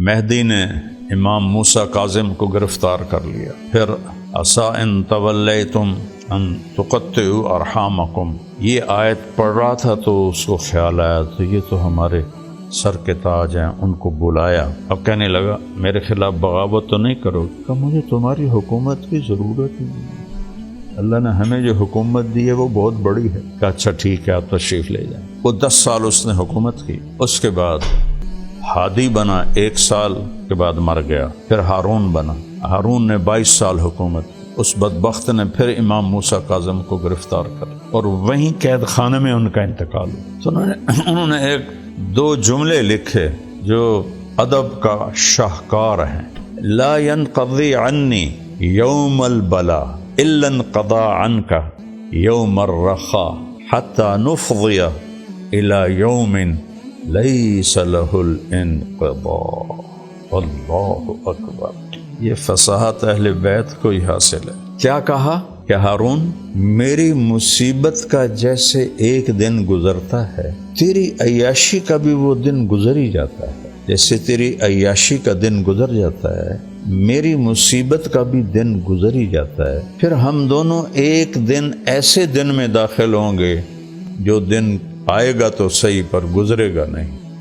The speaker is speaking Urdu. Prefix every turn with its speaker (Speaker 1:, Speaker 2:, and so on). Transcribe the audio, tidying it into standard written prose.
Speaker 1: مہدی نے امام موسیٰ کاظم کو گرفتار کر لیا۔ پھر عسیٰ ان تولیتم ان تقطعوا ارحامکم، یہ آیت پڑھ رہا تھا تو اس کو خیال آیا تو یہ تو ہمارے سر کے تاج ہیں، ان کو بلایا۔ اب کہنے لگا میرے خلاف بغاوت تو نہیں کرو، کہ مجھے تمہاری حکومت کی ضرورت ہی نہیں، اللہ نے ہمیں جو حکومت دی ہے وہ بہت بڑی ہے۔ کہ اچھا ٹھیک ہے آپ تشریف لے جائیں۔ وہ 10 سال اس نے حکومت کی، اس کے بعد ہادی بنا، 1 سال کے بعد مر گیا۔ پھر ہارون بنا، ہارون نے 22 سال حکومت کی۔ اس بدبخت نے پھر امام موسیٰ کاظم کو گرفتار کر اور وہیں قید خانے میں ان کا انتقال ہوا۔ تو انہوں نے 2 جملے لکھے جو ادب کا شاہکار ہیں۔ لا ينقضی عنی یوم البلا الا انقضى عنك یوم الرخاء حتى نفضی الى یوم لیس له الانقضاء۔ اللہ اکبر، یہ فصاحت اہل بیت کو ہی حاصل ہے۔ کیا کہا کہ ہارون میری مصیبت کا جیسے ایک دن گزرتا ہے تیری عیاشی کا بھی وہ دن گزر ہی جاتا ہے، جیسے تیری عیاشی کا دن گزر جاتا ہے میری مصیبت کا بھی دن گزر ہی جاتا ہے۔ پھر ہم دونوں ایک دن ایسے دن میں داخل ہوں گے جو دن آئے گا تو صحیح پر گزرے گا نہیں۔